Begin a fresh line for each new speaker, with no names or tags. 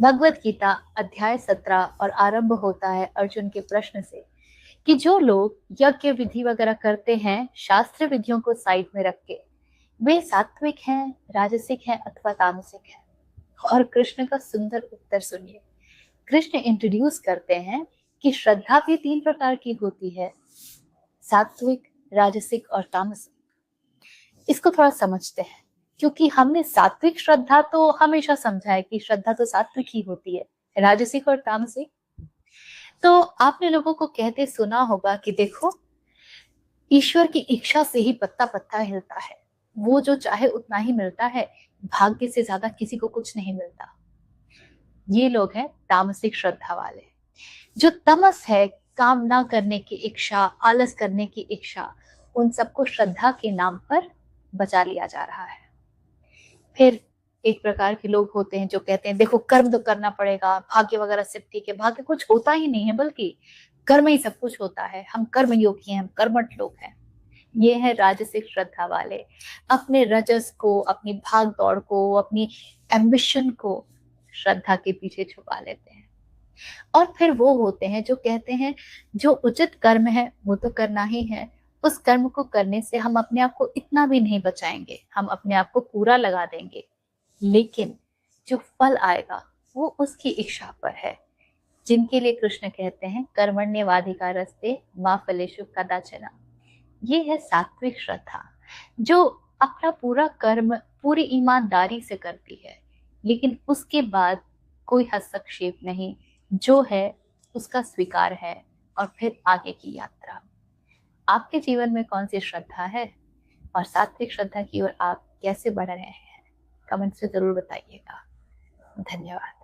भगवत गीता अध्याय 17 और आरंभ होता है अर्जुन के प्रश्न से कि जो लोग यज्ञ विधि वगैरह करते हैं शास्त्र विधियों को साइड में रख के, वे सात्विक हैं, राजसिक हैं अथवा तामसिक हैं। और कृष्ण का सुंदर उत्तर सुनिए। कृष्ण इंट्रोड्यूस करते हैं कि श्रद्धा भी 3 प्रकार की होती है, सात्विक, राजसिक और तामसिक। इसको थोड़ा समझते हैं, क्योंकि हमने सात्विक श्रद्धा तो हमेशा समझा है कि श्रद्धा तो सात्विक ही होती है, राजसिक और तामसिक। तो आपने लोगों को कहते सुना होगा कि देखो, ईश्वर की इच्छा से ही पत्ता पत्ता हिलता है, वो जो चाहे उतना ही मिलता है, भाग्य से ज्यादा किसी को कुछ नहीं मिलता। ये लोग हैं तामसिक श्रद्धा वाले। जो तमस है, काम ना करने की इच्छा, आलस करने की इच्छा, उन सबको श्रद्धा के नाम पर बचा लिया जा रहा है। फिर एक प्रकार के लोग होते हैं जो कहते हैं देखो, कर्म तो करना पड़ेगा, भाग्य वगैरह सब ठीक है। भाग्य कुछ होता ही नहीं है, बल्कि कर्म ही सब कुछ होता है। हम कर्म योगी हैं, हम कर्मठ लोग हैं। ये है राजसिक श्रद्धा वाले। अपने रजस को, अपनी भाग दौड़ को, अपनी एम्बिशन को श्रद्धा के पीछे छुपा लेते हैं। और फिर वो होते हैं जो कहते हैं जो उचित कर्म है वो तो करना ही है, उस कर्म को करने से हम अपने आप को इतना भी नहीं बचाएंगे, हम अपने आप को पूरा लगा देंगे, लेकिन जो फल आएगा वो उसकी इच्छा पर है। जिनके लिए कृष्ण कहते हैं कर्मण्येवाधिकारस्ते मा फलेषु कदाचन। ये है सात्विक श्रद्धा, जो अपना पूरा कर्म पूरी ईमानदारी से करती है, लेकिन उसके बाद कोई हस्तक्षेप नहीं, जो है उसका स्वीकार है और फिर आगे की यात्रा। आपके जीवन में कौन सी श्रद्धा है और सात्विक श्रद्धा की ओर आप कैसे बढ़ रहे हैं? कमेंट्स में जरूर बताइएगा। धन्यवाद।